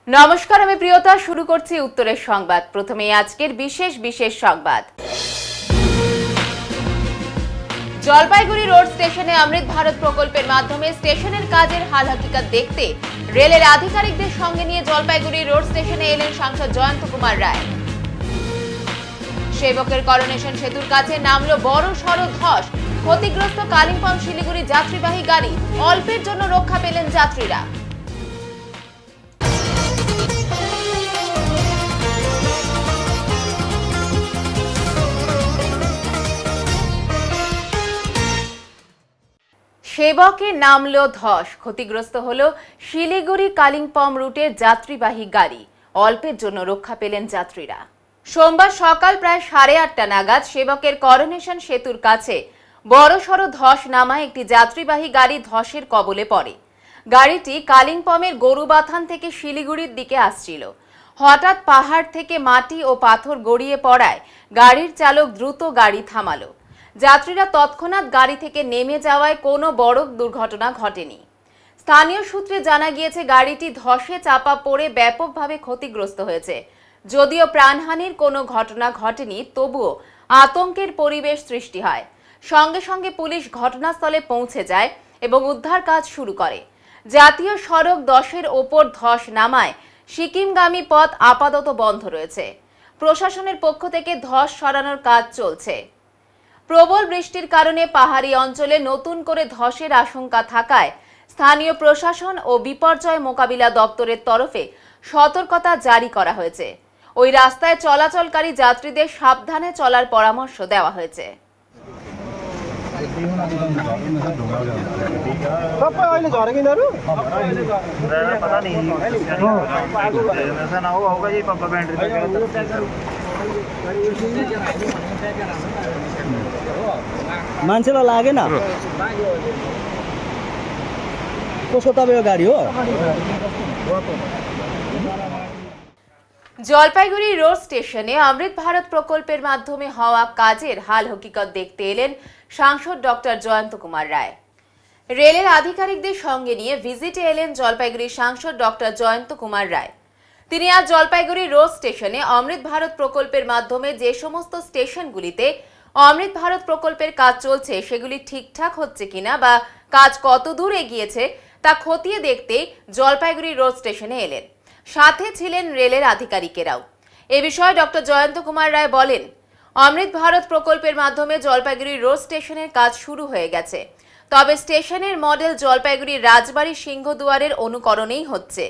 नमस्कार আমি প্রিয়তা শুরু করছি উত্তরের সংবাদ। প্রথমেই আজকের বিশেষ সংবাদ। জলপাইগুড়ি রোড স্টেশনে অমৃত ভারত প্রকল্পের মাধ্যমে স্টেশনের কাজের হাল হকিকত দেখতে রেলের আধিকারিকদের সঙ্গে নিয়ে জলপাইগুড়ি রোড স্টেশনে এলেন সাংসদ জয়ন্ত কুমার রায়। সেবকের করোনেশন সেতুর কাছে নামলো বড় সড় ধস, ক্ষতিগ্রস্ত কালিম্পং শিলিগুড়ি যাত্রীবাহী গাড়ি, অল্পের জন্য রক্ষা পেলেন যাত্রীরা। সেবকে নামলো ধস, ক্ষতিগ্রস্ত হলো শিলিগুড়ি কালিম্পং রুটের যাত্রীবাহী গাড়ি, অল্পের জন্য রক্ষা পেলেন যাত্রীরা। সোমবার সকাল প্রায় 8:30 নাগাদ সেবকের করোনেশন সেতুর কাছে বড়সড় ধস নামায় একটি যাত্রীবাহী গাড়ি ধসের কবলে পড়ে। গাড়িটি কালিম্পংয়ের গরুবাথান থেকে শিলিগুড়ির দিকে আসছিল। হঠাৎ পাহাড় থেকে মাটি ও পাথর গড়িয়ে পড়ায় গাড়ির চালক দ্রুত গাড়ি থামালো। যাত্রীরা তৎক্ষণাৎ গাড়ি থেকে নেমে যাওয়ায় কোনো বড় দুর্ঘটনা ঘটেনি। স্থানীয় সূত্রে জানা গিয়েছে গাড়িটি ধসে চাপা পড়ে ব্যাপকভাবে ক্ষতিগ্রস্ত হয়েছে। যদিও প্রাণহানির কোনো ঘটনা ঘটেনি, তবুও আতঙ্কের পরিবেশ সৃষ্টি হয়। সঙ্গে সঙ্গে পুলিশ ঘটনাস্থলে পৌঁছে যায় এবং উদ্ধার কাজ শুরু করে। জাতীয় সড়ক 10-এর ওপর ধস নামায় সিকিমগামী পথ আপাতত বন্ধ রয়েছে। প্রশাসনের পক্ষ থেকে ধস সরানোর কাজ চলছে। প্রবল বৃষ্টির কারণে পাহাড়ি অঞ্চলে নতুন করে ধসের আশঙ্কা থাকায় স্থানীয় প্রশাসন ও বিপর্যয় মোকাবিলা দপ্তরের তরফে সতর্কতা জারি করা হয়েছে। ওই রাস্তায় চলাচলকারী যাত্রীদের সাবধানে চলার পরামর্শ দেওয়া হয়েছে। मान्छेलाई लागेन कसो तपाईको गाडी हो? জলপাইগুড়ি রোড স্টেশনে অমৃত ভারত প্রকল্পের মাধ্যমে হওয়া কাজের হাল হকিকত দেখতে এলেন সাংসদ ডক্টর জয়ন্ত কুমার রায়। রেলের আধিকারিকদের সঙ্গে নিয়ে ভিজিটে এলেন জলপাইগুড়ি সাংসদ ডক্টর জয়ন্ত কুমার রায়। তিনি আজ জলপাইগুড়ি রোড স্টেশনে অমৃত ভারত প্রকল্পের মাধ্যমে যে সমস্ত স্টেশনগুলিতে অমৃত ভারত প্রকল্পের কাজ চলছে সেগুলি ঠিকঠাক হচ্ছে কিনা বা কাজ কত দূর এগিয়েছে তা খতিয়ে দেখতে জলপাইগুড়ি রোড স্টেশনে এলেন। সাথে ছিলেন রেলের আধিকারিকেরাও। এ বিষয়ে ডক্টর জয়ন্ত কুমার রায় বলেন, অমৃত ভারত প্রকল্পের মাধ্যমে জলপাইগুড়ি রোড স্টেশনের কাজ শুরু হয়ে গেছে, তবে স্টেশনের মডেল জলপাইগুড়ি রাজবাড়ী সিংহদুয়ারের অনুকরণেই হচ্ছে।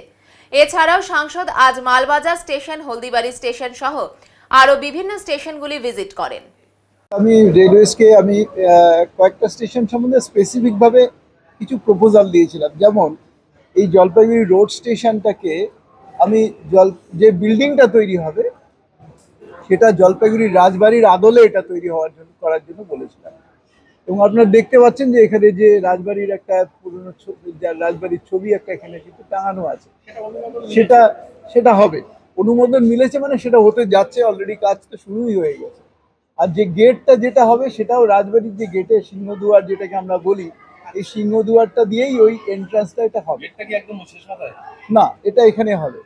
এছাড়াও সাংসদ আজ মালবাজার স্টেশন, হলদিবাড়ি স্টেশন সহ আরো বিভিন্ন স্টেশনগুলি ভিজিট করেন। আমি রেলওয়েজকে কয়েকটা স্টেশন সম্বন্ধে স্পেসিফিক ভাবে কিছু প্রপোজাল দিয়েছিলাম। যেমন এই জলপাইগুড়ি রোড স্টেশনটাকে আমি যে বিল্ডিংটা তৈরি হবে সেটা জলপাইগুড়ি রাজবাড়ির আদলে এটা তৈরি করার জন্য বলেছিলাম। এবং আপনারা দেখতে পাচ্ছেন যে এখানে যে রাজবাড়ির একটা পুরনো রাজবাড়ির ছবি একটা এখানে কিন্তু টাঙানো আছে, সেটা হবে। অনুমোদন মিলেছে মানে সেটা হতে যাচ্ছে, অলরেডি কাজ তো শুরুই হয়ে গেছে। আর যে গেটটা যেটা হবে সেটাও রাজবাড়ির যে গেটে সিংহদুয়ার যেটাকে আমরা বলি, এই সিংহদুয়ারটা দিয়েই ওই এন্ট্রান্সটা এটা হবে। না, এটা এখানে হবে।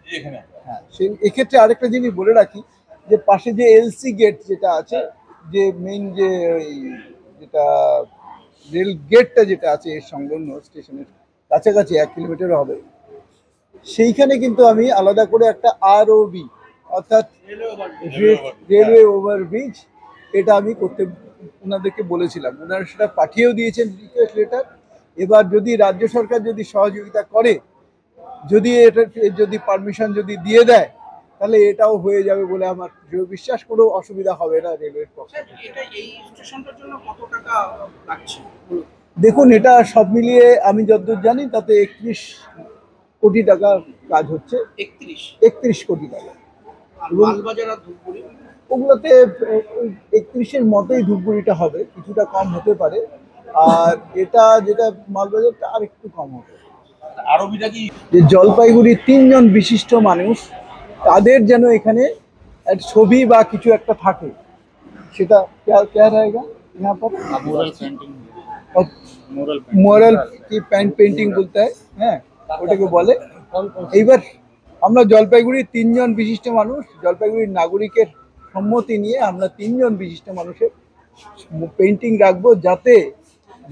হ্যাঁ, এক্ষেত্রে আরেকটা জিনিস বলে রাখি যে পাশে যে এলসি গেট যেটা আছে, যে মেইন যেটা রেল গেটটা যেটা আছে এর সংলগ্ন স্টেশনের কাছাকাছি 1 কিলোমিটার হবে, সেইখানে কিন্তু আমি আলাদা করে একটা আরওবি অর্থাৎ রেলওয়ে ওভারব্রিজ এটা আমি করতে ওনাদেরকে বলেছিলাম। ওনারা সেটা পাঠিয়েও দিয়েছেন রিকোয়েস্ট লেটার। এবার যদি রাজ্য সরকার যদি সহযোগিতা করে, যদি পারমিশন যদি দিয়ে দেয়, তাহলে এটাও হয়ে যাবে বলে আমার বিশ্বাস। কোনো অসুবিধা হবে না রেলওয়ের পক্ষে। দেখুন, এটা সব মিলিয়ে আমি যতদূর জানি তাতে 31 কোটি টাকা কাজ হচ্ছে। 31 কোটি টাকা। ওগুলোতে 31-এর মতোই ধূপগুড়িটা হবে, কিছুটা কম হতে পারে। আর এটা যেটা মালবাজারটা আর একটু কম হবে। যে জলপাইগুড়ি 3 জন বিশিষ্ট মানুষ, তাদের যেন এখানে ছবি বা কিছু একটা থাকে, সেটা क्या रहेगा यहाँ पर? मोरल की पेंटिंग बोलता है, হ্যাঁ, ওটাকে বলে। এইবার আমরা জলপাইগুড়ির 3 জন বিশিষ্ট মানুষ, জলপাইগুড়ির নাগরিকের সম্মতি নিয়ে আমরা 3 জন বিশিষ্ট মানুষের পেন্টিং রাখবো, যাতে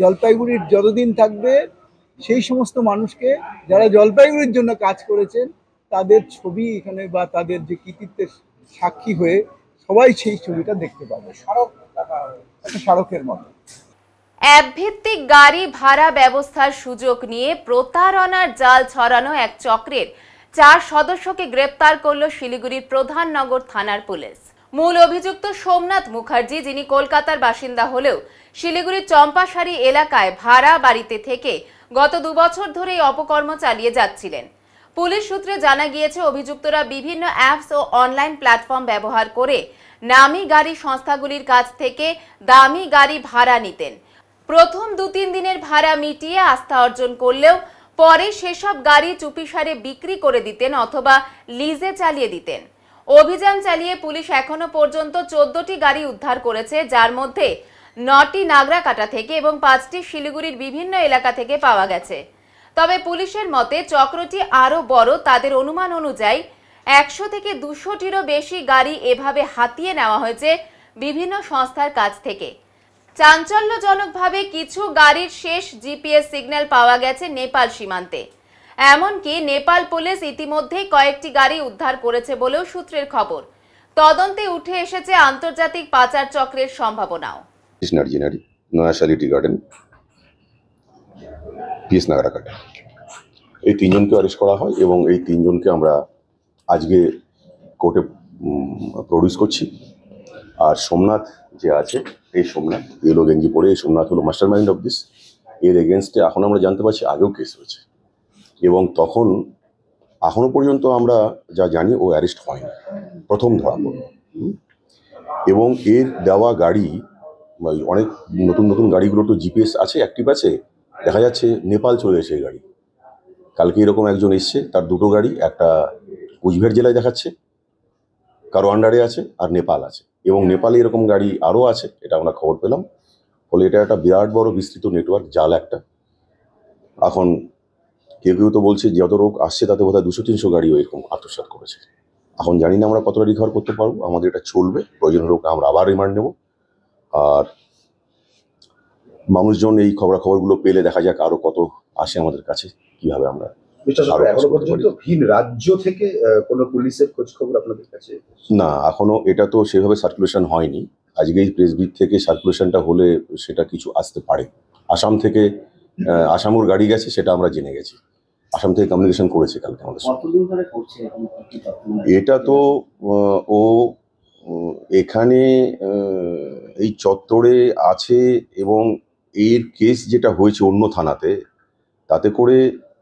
জলপাইগুড়ির যতদিন থাকবে সেই সমস্ত মানুষকে যারা জলপাইগুড়ির জন্য কাজ করেছেন তাদের ছবি এখানে বা তাদের যে কৃতিত্বের সাক্ষী হয়ে সবাই সেই ছবিটা দেখতে পাবে, একটা স্মারকের মতো। অ্যাপভিত্তিক গাড়ি ভাড়া ব্যবস্থার সুযোগ নিয়ে প্রতারণার জাল ছড়ানো এক চক্রের 4 সদস্যকে গ্রেপ্তার করল শিলিগুড়ির প্রধাননগর থানার পুলিশ। মূল অভিযুক্ত সোমনাথ মুখার্জি, যিনি কলকাতার বাসিন্দা হলেও শিলিগুড়ির চম্পাসারি এলাকায় ভাড়া বাড়িতে থেকে গত 2 বছর ধরে এই অপকর্ম চালিয়ে যাচ্ছিলেন। পুলিশ সূত্রে জানা গিয়েছে, অভিযুক্তরা বিভিন্ন অ্যাপস ও অনলাইন প্ল্যাটফর্ম ব্যবহার করে নামী গাড়ি সংস্থাগুলির কাছ থেকে দামি গাড়ি ভাড়া নিতেন। প্রথম 2-3 দিনের ভাড়া মিটিয়ে আস্থা অর্জন করলেও পরে সেসব গাড়ি চুপিসারে বিক্রি করে দিতেন অথবা লিজে চালিয়ে দিতেন। অভিযান চালিয়ে পুলিশ এখনো পর্যন্ত 14টি গাড়ি উদ্ধার করেছে, যার মধ্যে 9টি নাগরাকাটা থেকে এবং 5টি শিলিগুড়ির বিভিন্ন এলাকা থেকে পাওয়া গেছে। তবে পুলিশের মতে চক্রটি আরো বড়। তাদের অনুমান অনুযায়ী 100 থেকে 200টিরও বেশি গাড়ি এভাবে হাতিয়ে নেওয়া হয়েছে বিভিন্ন সংস্থার কাছ থেকে। চাঞ্চল্যজনকভাবে কিছু গাড়ির শেষ জিপিএস সিগন্যাল পাওয়া গেছে নেপাল সীমান্তে। এমনকি নেপাল পুলিশ ইতিমধ্যেই কয়েকটি গাড়ি উদ্ধার করেছে বলেও সূত্রের খবর। তদন্তে উঠে এসেছে আন্তর্জাতিক পাচার চক্রের সম্ভাবনাও। নয়াশালি টি গার্ডেন, পিএস নাগরাকাটা, এই 3 জনকে অ্যারেস্ট করা হয় এবং এই 3 জনকে আমরা আজকে কোর্টে প্রডিউস করছি। আর সোমনাথ যে আছে, এই সোমনাথ ইয়েলো গেঞ্জি পরে, এই সোমনাথ হলো মাস্টার মাইন্ড অফ দিস। এর এগেনস্টে এখন আমরা জানতে পারছি আগেও কেস হয়েছে এবং তখন এখনো পর্যন্ত আমরা যা জানি ও অ্যারেস্ট হয়নি, প্রথম ধরা পড়ল। এবং এর দেওয়া গাড়ি, অনেক নতুন নতুন গাড়িগুলো তো জিপিএস আছে, অ্যাক্টিভ আছে, দেখা যাচ্ছে নেপাল চলে এসে এই গাড়ি। কালকে এরকম একজন এসছে, তার 2টো গাড়ি, একটা কুচবিহার জেলায় দেখাচ্ছে, কারো আন্ডারে আছে, আর নেপাল আছে, এবং নেপালে এরকম গাড়ি আরও আছে, এটা আমরা খবর পেলাম। ফলে এটা একটা বিরাট বড় বিস্তৃত নেটওয়ার্ক, জাল একটা। এখন কেউ কেউ তো বলছে যত লোক আসছে তাতে বোধহয় 200-300 গাড়িও এরকম আত্মসাৎ করেছে। এখন জানি না আমরা কতটা রিকভার করতে পারবো, আমাদের এটা চলবে, প্রয়োজন হলে আমরা আবার রিমান্ড নেব। আর মানুষজন এই খবরাখবরগুলো পেলে দেখা যাক আরো কত আসে আমাদের কাছে, কিভাবে আমরা। এখনো পর্যন্ত ভিন রাজ্য থেকে কোনো পুলিশের খোঁজ খবর আপনাদের কাছে? না, এখনো এটা তো সেভাবে সার্কুলেশন হয়নি। আজকে এই প্রেস ব্রিফ থেকে সার্কুলেশনটা হলে সেটা কিছু আসতে পারে। আসাম থেকে আসামুর গাড়ি গেছে, সেটা আমরা জেনে গেছি। আসাম থেকে কমিউনিকেশন করেছে কালকে আমাদের সাথে। এটা তো ও এখানে এই চত্বরে আছে এবং এর কেস যেটা হয়েছে অন্য থানাতে, তাতে করে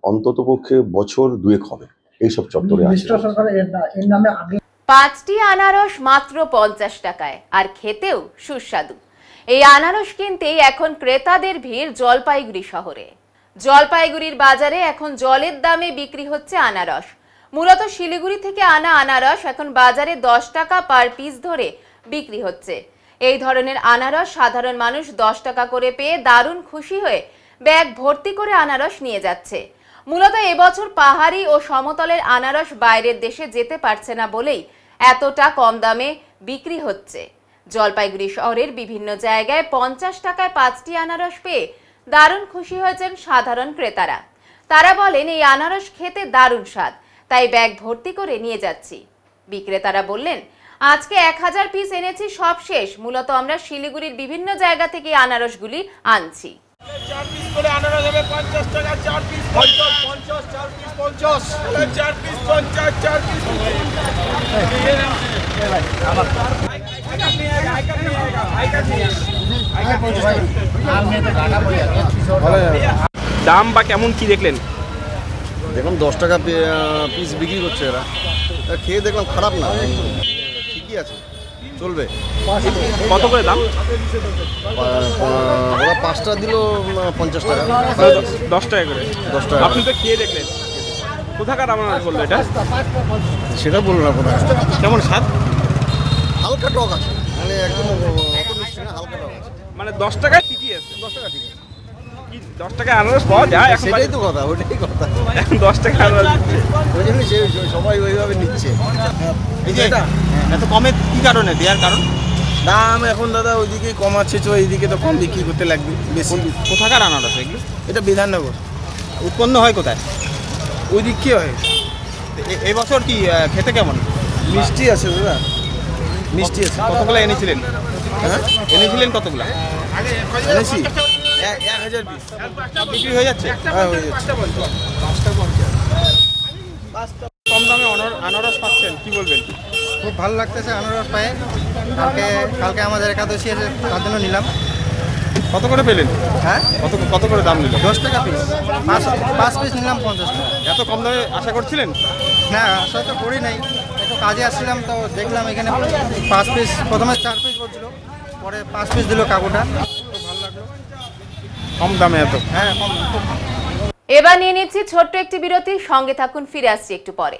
অন্তত পক্ষে বছর 2 হবে এইসব চত্বরে আছে। 5টি আনারস মাত্র 50 টাকায়, আর খেতেও সুস্বাদু। এই আনারস কিনতেই এখন ক্রেতাদের ভিড় জলপাইগুড়ি শহরে। জলপাইগুড়ির বাজারে এখন জলের দামে বিক্রি হচ্ছে আনারস। মূলত শিলিগুড়ি থেকে আনা আনারস এখন বাজারে 10 টাকা পার পিস ধরে বিক্রি হচ্ছে। এই ধরনের আনারস সাধারণ মানুষ 10 টাকা করে পেয়ে দারুণ খুশি হয়ে ব্যাগ ভর্তি করে আনারস নিয়ে যাচ্ছে। মূলত এবছর পাহাড়ি ও সমতলের আনারস বাইরের দেশে যেতে পারছে না বলেই এতটা কম দামে বিক্রি হচ্ছে। জলপাইগুড়ি শহরের বিভিন্ন জায়গায় 50 টাকায় 5টি আনারস পেয়ে দারুণ খুশি হয়েছেন সাধারণ ক্রেতারা। তারা বলেন এই আনারস খেতে দারুণ স্বাদ, তাই ব্যাগ ভর্তি করে নিয়ে যাচ্ছি। বিক্রেতারা বললেন, আজকে 1000 পিস এনেছি, সব শেষ। মূলত আমরা শিলিগুড়ির বিভিন্ন জায়গা থেকে আনারসগুলি আনছি। 4 পিস করে আনারস হবে 50 টাকা, 4 পিস 50, 4 পিস 50, 4 পিস 50, 4 পিস দাম বা কেমন কি দেখলেন? দেখুন 10 টাকা পিস বিক্রি করছে এরা, খেয়ে দেখলাম খারাপ না, ঠিকই আছে, চলবে। কত করে দাম? ওরা 5টা দিল 50 টাকা, 10 টাকা করে। 10 টাকা। আপনি তো খেয়ে দেখলেন, কোথাকার আনারস বললো এটা? সেটা বললো না কোথায়। কেমন স্বাদ? হালকা টক আছে, মানে একদম অত মিষ্টি না, হালকা টক আছে। মানে 10 টাকায় ঠিকই আছে। 10 টাকা ঠিক আছে। কি 10 টাকায় আনারস পাওয়া যায় এখন? সেটাই তো কথা, ওটাই কথা। এখন 10 টাকা আনারস দিচ্ছে। ওই জন্যই সবাই ওইভাবে নিচ্ছে। এই যে এত কমে কি কারণে দেওয়ার কারণ? দাম এখন দাদা ওইদিকেই কম আছে, তো এইদিকে তো কম বিক্রি করতে লাগবে বেশি। কোথাকার আনারস এগুলো? এটা বিধাননগর। উৎপন্ন হয় কোথায়? ওই দিক কি হয়? এই বছর কি খেতে কেমন? মিষ্টি আছে দাদা, মিষ্টি আছে। কতগুলো এনেছিলেন? হ্যাঁ এনেছিলেন কতগুলো? এনেছি 1000 পিস। সব বিক্রি হয়ে যাচ্ছে? হ্যাঁ হয়ে যাচ্ছে। কম দামে আনারস পাচ্ছেন, কি বলবেন? খুব ভালো লাগতেছে আনারস পায়ে। কালকে আমাদের একাদশী আছে, তার জন্য নিলাম। কত করে পেলেন? হ্যাঁ, কত করে দাম নিল? 10 টাকা পিস। 5 পিস নিলাম 50 টাকা। এত কম দামে আশা করছিলেন? না, আশা তো করি নাই, একটু কাজে আসছিলাম তো দেখলাম এখানে 5 পিস, প্রথমে 4 পিস বলছিল, পরে 5 পিস দিল কাকুটা, খুব ভালো লাগলো। কম দামে এত? হ্যাঁ, কম। এবার নিয়ে নিচ্ছি ছোট্ট একটি বিরতি, সঙ্গে থাকুন, ফিরে আসছি একটু পরে।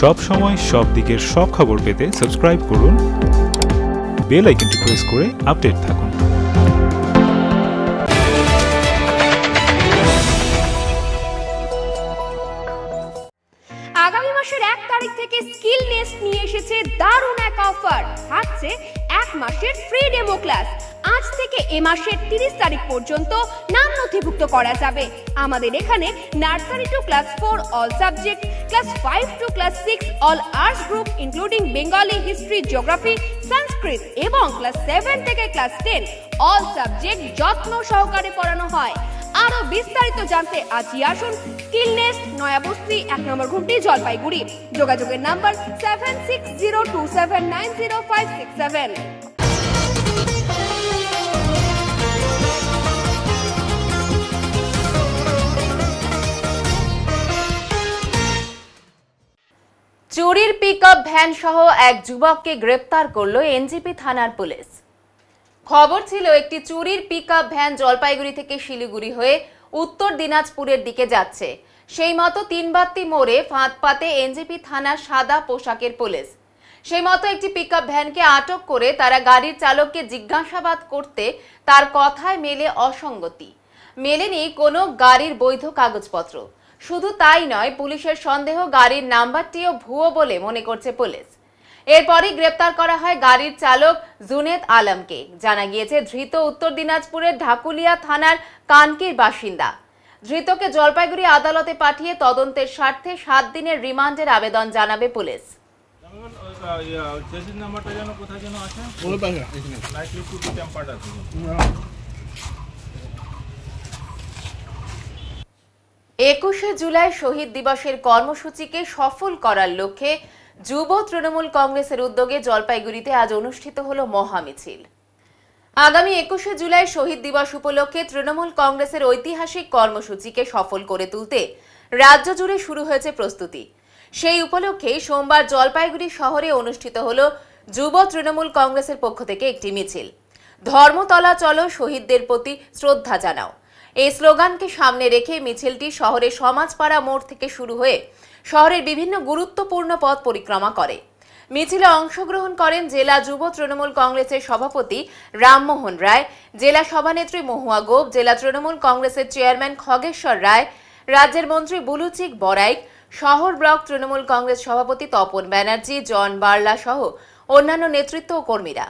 সব সময় সব দিকের সব খবর পেতে সাবস্ক্রাইব করুন, বেল আইকনটি প্রেস করে আপডেট থাকুন। আগামী মাসের 1 তারিখ থেকে স্কিল নেস্ট নিয়ে এসেছে দারুণ এক অফার। থাকছে 1 মাসের ফ্রি ডেমো ক্লাস। আজ থেকে এ মাসের 30 তারিখ পর্যন্ত নাম নথিভুক্ত করা যাবে। আমাদের এখানে nursery to class 4 all subject, class 5 to class 6 all arts group including Bengali, history, geography, Sanskrit এবং ক্লাস 7 থেকে ক্লাস 10 অল সাবজেক্ট যত্ন সহকারে পড়ানো হয়। আরো বিস্তারিত জানতে আজই আসুন স্কিল নেস্ট, নয়াবস্তি, 1 নম্বর ঘুমটি, জলপাইগুড়ি। যোগাযোগের নাম্বার 7602790567। চুরির পিকআপ ভ্যান সহ এক যুবককে গ্রেপ্তার করল এনজিপি থানার পুলিশ। খবর ছিল একটি চুরির পিকআপ ভ্যান জলপাইগুড়ি থেকে শিলিগুড়ি হয়ে উত্তর দিনাজপুরের দিকে যাচ্ছে। সেই মতো 3 বাত্তি মোড়ে ফাঁদ পাতে এনজিপি থানার সাদা পোশাকের পুলিশ। সেই মতো একটি পিকআপ ভ্যানকে আটক করে তারা গাড়ির চালককে জিজ্ঞাসাবাদ করতে তার কথায় মেলে অসঙ্গতি, মেলেনি কোনো গাড়ির বৈধ কাগজপত্র। শুধু তাই নয়, পুলিশের সন্দেহ গাড়ির নাম্বারটিও ভুয়ো বলে মনে করছে পুলিশ। এরপরই গ্রেপ্তার করা হয় গাড়ির চালক জুনেদ আলমকে। জানা গিয়েছে ধৃত উত্তর দিনাজপুরের ঢাকুলিয়া থানার কানকির বাসিন্দা। ধৃতকে জলপাইগুড়ি আদালতে পাঠিয়ে তদন্তের স্বার্থে 7 দিনের রিমান্ডের আবেদন জানাবে পুলিশ। একুশে জুলাই শহীদ দিবসের কর্মসূচিকে সফল করার লক্ষ্যে যুব তৃণমূল কংগ্রেসের উদ্যোগে জলপাইগুড়িতে আজ অনুষ্ঠিত হলো মহামিছিল। আগামী 21শে জুলাই শহীদ দিবস উপলক্ষে তৃণমূল কংগ্রেসের ঐতিহাসিক কর্মসূচিকে সফল করে তুলতে রাজ্য জুড়ে শুরু হয়েছে প্রস্তুতি। সেই উপলক্ষে সোমবার জলপাইগুড়ি শহরে অনুষ্ঠিত হলো যুব তৃণমূল কংগ্রেসের পক্ষ থেকে একটি মিছিল। ধর্মতলা চলো, শহীদদের প্রতি শ্রদ্ধা জানাও, এই স্লোগানকে সামনে রেখে মিছিলটি শহরের সমাজপাড়া মোড় থেকে শুরু হয়ে শহরের বিভিন্ন গুরুত্বপূর্ণ পথ পরিক্রমা করে। মিছিলে অংশগ্রহণ করেন জেলা যুব তৃণমূল কংগ্রেসের সভাপতি রামমোহন রায়, জেলা সভানেত্রী মহুয়া গোপ, জেলা তৃণমূল কংগ্রেসের চেয়ারম্যান খগেশ্বর রায়, রাজ্যের মন্ত্রী বুলুচিক বড়াইক, শহর ব্লক তৃণমূল কংগ্রেস সভাপতি তপন ব্যানার্জি, জন বার্লা সহ অন্যান্য নেতৃত্ব ও কর্মীরা।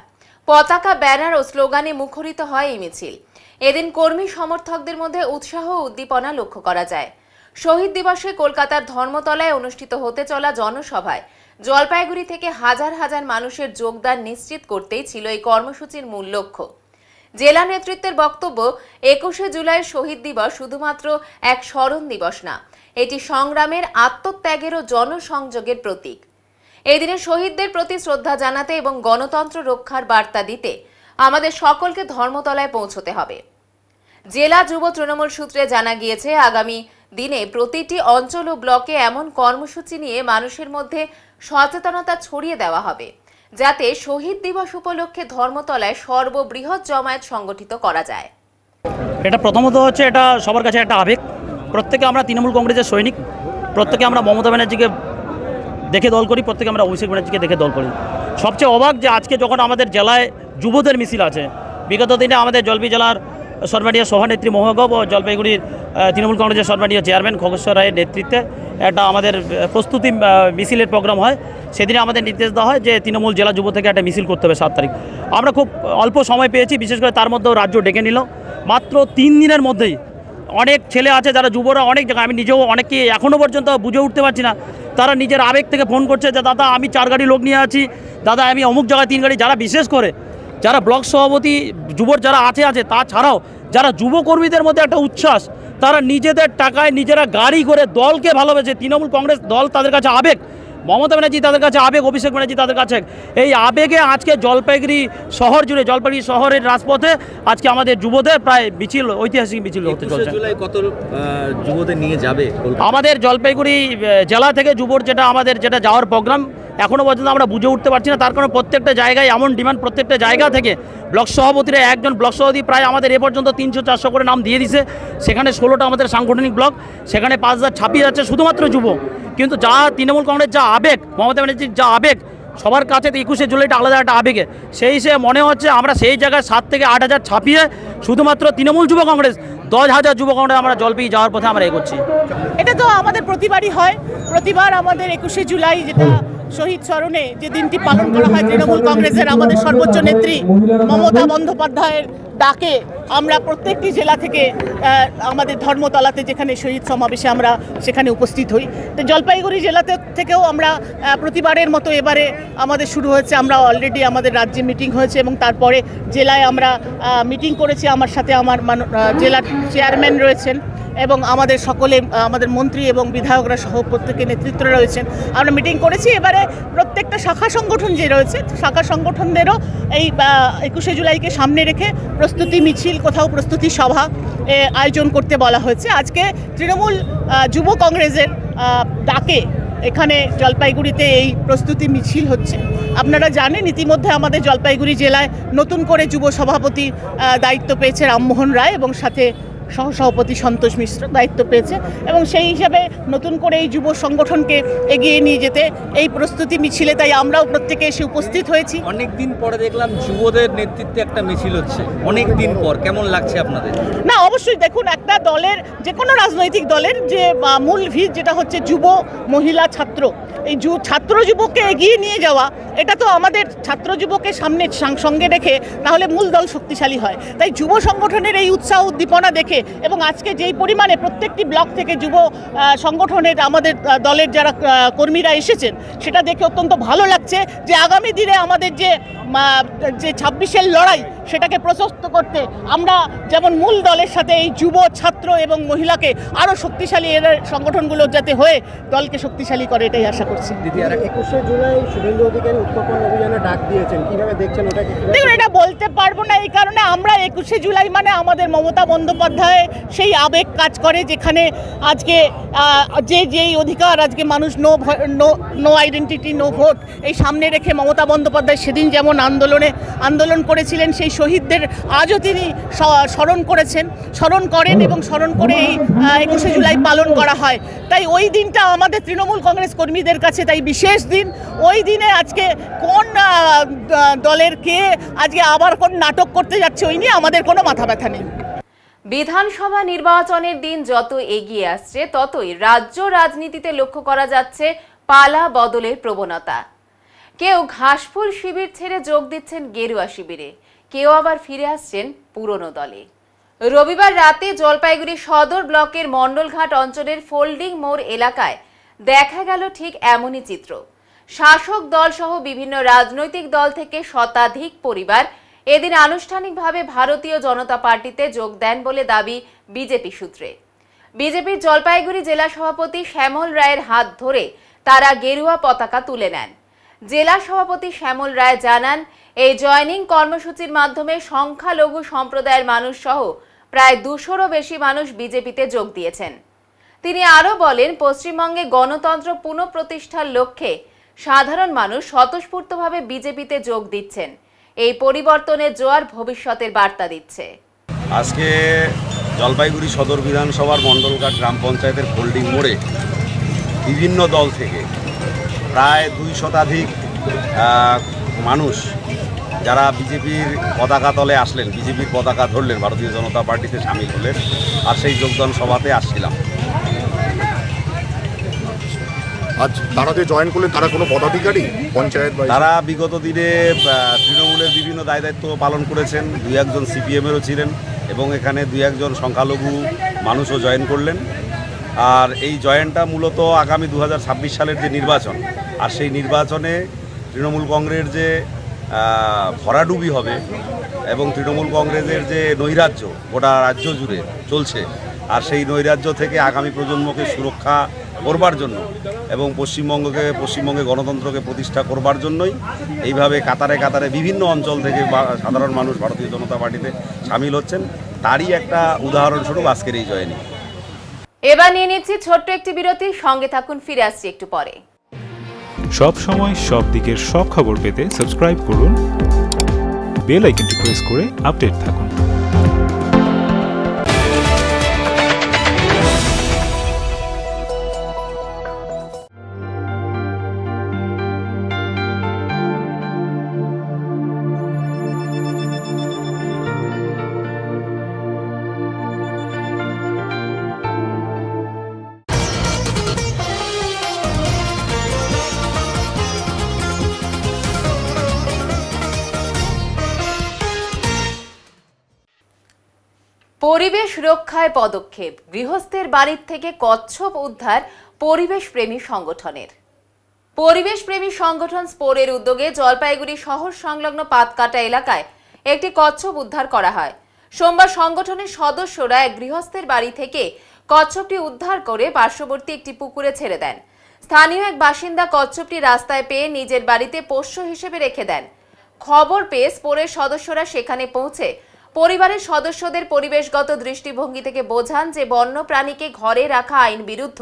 পতাকা, ব্যানার ও স্লোগানে মুখরিত হয় এই মিছিল। এদিন কর্মী সমর্থকদের মধ্যে উৎসাহ ও উদ্দীপনা লক্ষ্য করা যায়। শহীদ দিবসে কলকাতার ধর্মতলায় অনুষ্ঠিত হতে চলা জনসভায় জলপাইগুড়ি থেকে হাজার হাজার মানুষের যোগদান নিশ্চিত করতেই ছিল এই কর্মসূচির মূল লক্ষ্য। জেলা নেতৃত্বের বক্তব্য, 21শে জুলাই শহীদ দিবস শুধুমাত্র এক স্মরণ দিবস না, এটি সংগ্রামের, আত্মত্যাগের ও জনসংযোগের প্রতীক। এই দিনে শহীদদের প্রতি শ্রদ্ধা জানাতে এবং গণতন্ত্র রক্ষার বার্তা দিতে আমাদের সকলকে ধর্মতলায় পৌঁছতে হবে। জেলা যুব তৃণমূল সূত্রে জানা গিয়েছে, আগামী দিনে প্রতিটি অঞ্চল ও ব্লকে এমন কর্মসূচি নিয়ে মানুষের মধ্যে সচেতনতা ছড়িয়ে দেওয়া হবে, যাতে শহীদ দিবস উপলক্ষে ধর্মতলায় সর্ববৃহৎ জমায়েত সংগঠিত করা যায়। এটা প্রথমত হচ্ছে, এটা সবার কাছে একটা আবেগ। প্রত্যেকে আমরা তৃণমূল কংগ্রেসের সৈনিক, প্রত্যেকে আমরা মমতা ব্যানার্জিকে দেখে দল করি, প্রত্যেকে আমরা অভিষেক ব্যানার্জিকে দেখে দল করি। সবচেয়ে অবাক যে আজকে যখন আমাদের জেলায় যুবদের মিছিল আছে, বিগত দিনে আমাদের জলপাইগুড়ি জেলার সর্বাডিয়া সভানেত্রী মহাগব ও জলপাইগুড়ির তৃণমূল কংগ্রেসের সর্বাডিয়া চেয়ারম্যান খগেশ্বর রায়ের নেতৃত্বে একটা আমাদের প্রস্তুতি মিছিলের প্রোগ্রাম হয়। সেদিনে আমাদের নির্দেশ দেওয়া হয় যে তৃণমূল জেলা যুব থেকে একটা মিছিল করতে হবে 7 তারিখ। আমরা খুব অল্প সময় পেয়েছি, বিশেষ করে তার মধ্যেও রাজ্য ডেকে নিল। মাত্র 3 দিনের মধ্যেই অনেক ছেলে আছে যারা যুবরা অনেক জায়গায়, আমি নিজেও অনেককে এখনও পর্যন্ত বুঝে উঠতে পারছি না, তারা নিজের আবেগ থেকে ফোন করছে যে দাদা আমি 4 গাড়ি লোক নিয়ে আছি, দাদা আমি অমুক জায়গায় 3 গাড়ি। যারা বিশেষ করে যারা ব্লক সভাপতি যুবর যারা আছে তাছাড়াও যারা যুবকর্মীদের মধ্যে একটা উচ্ছ্বাস, তারা নিজেদের টাকায় নিজেরা গাড়ি করে দলকে ভালোবেসে, তৃণমূল কংগ্রেস দল তাদের কাছে আবেগ, মমতা ব্যানার্জি তাদের কাছে আবেগ, অভিষেক ব্যানার্জি তাদের কাছে এই আবেগে আজকে জলপাইগুড়ি শহর জুড়ে, জলপাইগুড়ি শহরের রাজপথে আজকে আমাদের যুবদের প্রায় মিছিল, ঐতিহাসিক মিছিল হতে চলছে। কত যুবদের নিয়ে যাবে আমাদের জলপাইগুড়ি জেলা থেকে যুবর যেটা যাওয়ার প্রোগ্রাম এখনও পর্যন্ত আমরা বুঝে উঠতে পারছি না। তার কারণ প্রত্যেকটা জায়গায় এমন ডিমান্ড, প্রত্যেকটা জায়গা থেকে ব্লক সভাপতিরা, একজন ব্লক সভাপতি প্রায় আমাদের এ পর্যন্ত 300-400 করে নাম দিয়ে দিছে। সেখানে 16টা আমাদের সাংগঠনিক ব্লক, সেখানে 5000 ছাপিয়ে যাচ্ছে শুধুমাত্র যুব। কিন্তু যা তৃণমূল কংগ্রেস যা আবেগ, মমতা ব্যানার্জির যা আবেগ, সবার কাছে 21শে জুলাইটা আলাদা একটা আবেগে, সেই হিসেবে মনে হচ্ছে আমরা সেই জায়গায় 7 থেকে 8000 ছাপিয়ে শুধুমাত্র তৃণমূল যুব কংগ্রেস 10,000 যুব কংগ্রেস আমরা জলপাইগুড়ি যাওয়ার পথে আমরা এগোচ্ছি। এটা তো আমাদের প্রতিবারই হয়, প্রতিবার আমাদের 21শে জুলাই যেটা শহীদ স্মরণে যে দিনটি পালন করা হয়, তৃণমূল কংগ্রেসের আমাদের সর্বোচ্চ নেত্রী মমতা বন্দ্যোপাধ্যায়ের ডাকে আমরা প্রত্যেকটি জেলা থেকে আমাদের ধর্মতলাতে যেখানে শহীদ সমাবেশে আমরা সেখানে উপস্থিত হই। তো জলপাইগুড়ি জেলাতে থেকেও আমরা প্রতিবারের মতো এবারে আমাদের শুরু হয়েছে, আমরা অলরেডি আমাদের রাজ্যে মিটিং হয়েছে এবং তারপরে জেলায় আমরা মিটিং করেছি। আমার সাথে আমার জেলার চেয়ারম্যান রয়েছেন এবং আমাদের সকলে, আমাদের মন্ত্রী এবং বিধায়করা সহ প্রত্যেকে নেতৃত্বরা রয়েছেন। আমরা মিটিং করেছি। এবারে প্রত্যেকটা শাখা সংগঠন যে রয়েছে, শাখা সংগঠনদেরও এই 21শে জুলাইকে সামনে রেখে প্রস্তুতি মিছিল, কোথাও প্রস্তুতি সভা আয়োজন করতে বলা হয়েছে। আজকে তৃণমূল যুব কংগ্রেসের ডাকে এখানে জলপাইগুড়িতে এই প্রস্তুতি মিছিল হচ্ছে। আপনারা জানেন ইতিমধ্যে আমাদের জলপাইগুড়ি জেলায় নতুন করে যুব সভাপতি দায়িত্ব পেয়েছে রামমোহন রায় এবং সাথে সহসভাপতি সন্তোষ মিশ্র দায়িত্ব পেয়েছে এবং সেই হিসাবে নতুন করে এই যুব সংগঠনকে এগিয়ে নিয়ে যেতে এই প্রস্তুতি মিছিলে তাই আমরাও প্রত্যেকে এসে উপস্থিত হয়েছি। অনেক দিন পরে দেখলাম যুবদের নেতৃত্বে একটা মিছিল হচ্ছে, অনেক দিন পর, কেমন লাগছে আপনাদের? না, অবশ্যই দেখুন, একটা দলের, যে কোনো রাজনৈতিক দলের যে মূল ভিত যেটা হচ্ছে যুব, মহিলা, ছাত্র, এই ছাত্র যুবককে এগিয়ে নিয়ে যাওয়া, এটা তো আমাদের ছাত্র যুবকের সামনে সঙ্গে রেখে তাহলে মূল দল শক্তিশালী হয়। তাই যুব সংগঠনের এই উৎসাহ উদ্দীপনা দেখে এবং আজকে যেই পরিমাণে প্রত্যেকটি ব্লক থেকে যুব সংগঠনের আমাদের দলের যারা কর্মীরা এসেছেন সেটা দেখে অত্যন্ত ভালো লাগছে যে আগামী দিনে আমাদের যে 26-এর লড়াই সেটাকে প্রশস্ত করতে আমরা যেমন মূল দলের সাথে এই যুব, ছাত্র এবং মহিলাকে আরও শক্তিশালী এর সংগঠনগুলো যাতে হয়ে দলকে শক্তিশালী করে এটাই আশা করছি। দিদি, আর 21শে জুলাই শুভেন্দু অধিকারী উৎক্ষেপণ অভিযানে ডাক দিয়েছেন, কিভাবে দেখছেন ওটাকে? দেখুন, এটা বলতে পারবো না, এই কারণে আমরা 21শে জুলাই মানে আমাদের মমতা বন্দ্যোপাধ্যায় সেই আবেগ কাজ করে যেখানে আজকে যেই অধিকার আজকে মানুষ নো আইডেন্টিটি নো ভোট এই সামনে রেখে মমতা বন্দ্যোপাধ্যায় সেদিন যেমন আন্দোলন করেছিলেন, সেই শহীদদের আজও তিনি স্মরণ করেন এবং স্মরণ করে এই 21শে জুলাই পালন করা হয়। তাই ওই দিনটা আমাদের তৃণমূল কংগ্রেস কর্মীদের কাছে তাই বিশেষ দিন। ওই দিনে আজকে কোন দলের কে আজকে আবার কোন নাটক করতে যাচ্ছে ওই নিয়ে আমাদের কোনো মাথা ব্যথা নেই। বিধানসভা নির্বাচনের দিন যত এগিয়ে আসছে ততই রাজ্য রাজনীতিতে লক্ষ্য করা যাচ্ছে পালা বদলের প্রবণতা। কেউ ঘাসফুল শিবির ছেড়ে যোগ দিচ্ছেন গেরুয়া শিবিরে, কেউ আবার ফিরে আসছেন পুরনো দলে। রবিবার রাতে জলপাইগুড়ি সদর ব্লকের মণ্ডলঘাট অঞ্চলের ফোল্ডিং মোড় এলাকায় দেখা গেল ঠিক এমনই চিত্র। শাসক দল সহ বিভিন্ন রাজনৈতিক দল থেকে শতাধিক পরিবার এদিন আনুষ্ঠানিকভাবে ভারতীয় জনতা পার্টিতে যোগ দেন বলে দাবি বিজেপি সূত্রে। বিজেপির জলপাইগুড়ি জেলা সভাপতি শ্যামল রায়ের হাত ধরে তারা গেরুয়া পতাকা তুলে নেন। জেলা সভাপতি শ্যামল রায় জানান, এই জয়নিং কর্মসূচির মাধ্যমে সংখ্যালঘু সম্প্রদায়ের মানুষ সহ প্রায় 200রও বেশি মানুষ বিজেপিতে যোগ দিয়েছেন। তিনি আরও বলেন, পশ্চিমবঙ্গে গণতন্ত্র পুনঃপ্রতিষ্ঠার লক্ষ্যে সাধারণ মানুষ স্বতঃস্ফূর্তভাবে বিজেপিতে যোগ দিচ্ছেন। এই পরিবর্তনের জোয়ার ভবিষ্যতের বার্তা দিচ্ছে। আজকে জলপাইগুড়ি সদর বিধানসভার মণ্ডলঘাট গ্রাম পঞ্চায়েতের ফোল্ডিং মোড়ে বিভিন্ন দল থেকে প্রায় 200 শতাধিক মানুষ যারা বিজেপির পতাকা তলে আসলেন, বিজেপির পতাকা ধরলেন, ভারতীয় জনতা পার্টিতে সামিল হলেন, আর সেই যোগদান সভাতে আসছিলাম। আজ তারা যে জয়েন করলেন তারা কোনো পদাধিকারী পঞ্চায়েত? তারা বিগত দিনে তৃণমূলের বিভিন্ন দায় দায়িত্ব পালন করেছেন, 2-1 সিপিএমেরও ছিলেন এবং এখানে 2-1 সংখ্যালঘু মানুষও জয়েন করলেন। আর এই জয়েনটা মূলত আগামী 2026 সালের যে নির্বাচন, আর সেই নির্বাচনে তৃণমূল কংগ্রেসের যে ভরাডুবি হবে এবং তৃণমূল কংগ্রেসের যে নৈরাজ্য গোটা রাজ্য জুড়ে চলছে, আর সেই নৈরাজ্য থেকে আগামী প্রজন্মকে সুরক্ষা করবার জন্য এবং পশ্চিমবঙ্গে গণতন্ত্রকে প্রতিষ্ঠা করবার জন্যই এইভাবে কাতারে কাতারে বিভিন্ন অঞ্চল থেকে সাধারণ মানুষ ভারতীয় জনতা পার্টিতে সামিল হচ্ছেন। তারই একটা উদাহরণস্বরূপ আজকের এই জয়েনি। এবার নিয়ে নিচ্ছি ছোট্ট একটি বিরতি, সঙ্গে থাকুন, ফিরে আসছি একটু পরে। সব সময় সব দিকের সব খবর পেতে সাবস্ক্রাইব করুন, বেল আইকনটি প্রেস করে আপডেট থাকুন। পরিবেশ রক্ষায় পদক্ষেপ, গৃহস্থের বাড়ির থেকে কচ্ছপ উদ্ধার পরিবেশ প্রেমী সংগঠনের। পরিবেশ প্রেমী সংগঠন স্পোরের উদ্যোগে জলপাইগুড়ি শহর সংলগ্ন পাতকাটা এলাকায় একটি কচ্ছপ উদ্ধার করা হয়। সোমবার সংগঠনের সদস্যরা এক গৃহস্থের বাড়ি থেকে কচ্ছপটি উদ্ধার করে পার্শ্ববর্তী একটি পুকুরে ছেড়ে দেন। স্থানীয় এক বাসিন্দা কচ্ছপটি রাস্তায় পেয়ে নিজের বাড়িতে পোষ্য হিসেবে রেখে দেন। খবর পেয়ে স্পোরের সদস্যরা সেখানে পৌঁছে পরিবারের সদস্যদের পরিবেশগত দৃষ্টিভঙ্গি থেকে বোঝান যে বন্য প্রাণীকে ঘরে রাখা আইন বিরুদ্ধ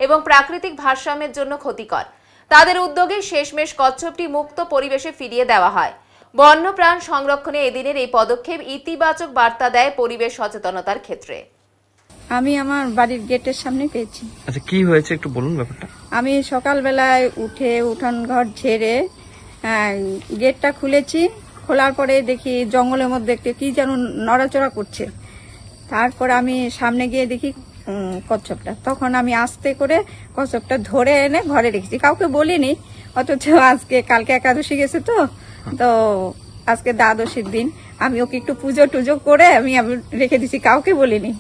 এবং প্রাকৃতিক ভারসাম্যের জন্য ক্ষতিকর। তাদের উদ্যোগে শেষমেশ কচ্ছপটি মুক্ত পরিবেশে ফিরিয়ে দেওয়া হয়। বন্যপ্রাণ সংরক্ষণে এদিনের এই পদক্ষেপ ইতিবাচক বার্তা দেয় পরিবেশ সচেতনতার ক্ষেত্রে। আমি আমার বাড়ির গেটের সামনে পেয়েছি। আচ্ছা, কি হয়েছে একটু বলুন ব্যাপারটা। আমি সকালবেলায় উঠে উঠান ঘর ঝেড়ে গেটটা খুলেছি। খোলার পরে দেখি জঙ্গলের মধ্যে কি যেন নড়াচড়া করছে। তারপর আমি সামনে গিয়ে দেখি কচ্ছপটা। তখন আমি আস্তে করে কচ্ছপটা ধরে এনে ঘরে রেখেছি, কাউকে বলিনি। অথচ কালকে একাদশী গেছে তো আজকে দ্বাদশীর দিন আমি ওকে একটু পুজো টুজো করে আমি রেখে দিছি, কাউকে বলিনি।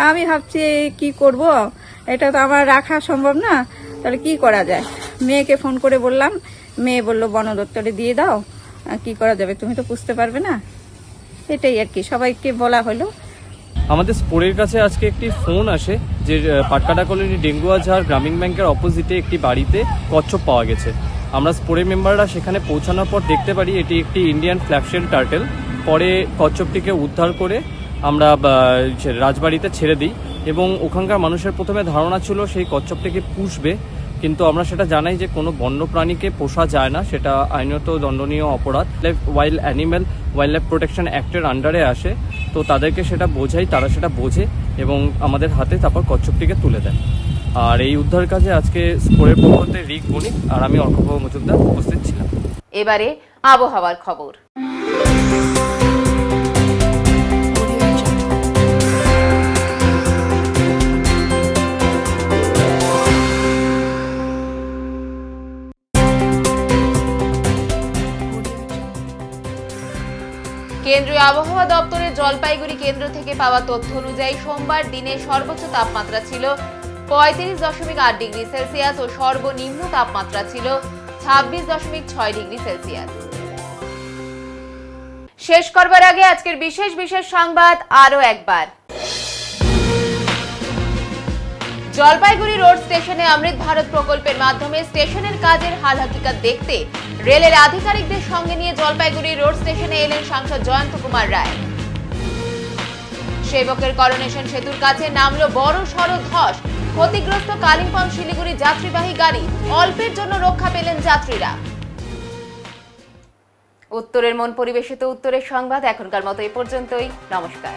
আমি ভাবছি কি করব, এটা তো আমার রাখা সম্ভব না, তাহলে কি করা যায়। মেয়েকে ফোন করে বললাম, মেয়ে বলল বন দপ্তরে দিয়ে দাও, কি করা যাবে, তুমি তো বুঝতে পারবে না। এটাই আর কি, সবাইকে বলা হলো। আমাদের স্পোরের কাছে আজকে একটি ফোন আসে যে পাটকাটা কলোনি ডেঙ্গুয়াঝাড় গ্রামীণ ব্যাংকের অপোজিটে একটি বাড়িতে কচ্ছপ পাওয়া গেছে। আমরা স্পোরের মেম্বাররা সেখানে পৌঁছানোর পর দেখতে পারি এটি একটি ইন্ডিয়ান ফ্ল্যাগশেল টার্টেল। পরে কচ্ছপটিকে উদ্ধার করে আমরা রাজবাড়িতে ছেড়ে দিই এবং ওখানকার মানুষের প্রথমে ধারণা ছিল সেই কচ্ছপটিকে পুষবে, কিন্তু আমরা সেটা জানাই যে কোনো বন্য প্রাণীকে পোষা যায় না, সেটা আইনত দণ্ডনীয় অপরাধ। ওয়াইল্ড লাইফ প্রোটেকশন অ্যাক্টের আন্ডারে আসে, তো তাদেরকে সেটা বোঝাই, তারা সেটা বোঝে এবং আমাদের হাতে তারপর কচ্ছপটিকে তুলে দেয়। আর এই উদ্ধার কাজে আজকে স্পোরের পক্ষতে রিক বণিক আর আমি অর্কপ্রভ মজুমদার উপস্থিত ছিলাম। এবারে আবহাওয়ার খবর। কেন্দ্রীয় আবহাওয়া দপ্তরের জলপাইগুড়ি কেন্দ্র থেকে পাওয়া তথ্য অনুযায়ী সোমবার দিনে সর্বোচ্চ তাপমাত্রা ছিল 35.8 ডিগ্রি সেলসিয়াস ও সর্বনিম্ন তাপমাত্রা ছিল 26.6 ডিগ্রি সেলসিয়াস। শেষ করবার আগে আজকের বিশেষ সংবাদ আরো একবার। জলপাইগুড়ি রোড স্টেশনে অমৃত ভারত প্রকল্পের মাধ্যমে স্টেশনের কাজের হাল হাকিকত দেখতে রেলের আধিকারিকদের সঙ্গে নিয়ে জলপাইগুড়ি রোড স্টেশনে এলেন সাংসদ জয়ন্ত কুমার রায়। সেবকের করোনেশন সেতুর কাছে নামলো বড় সড় ধস, ক্ষতিগ্রস্ত কালিম্পং শিলিগুড়ি যাত্রীবাহী গাড়ি, অল্পের জন্য রক্ষা পেলেন যাত্রীরা। উত্তরের মন পরিবেশিত উত্তরের সংবাদ এখনকার মতো এই পর্যন্তই। নমস্কার।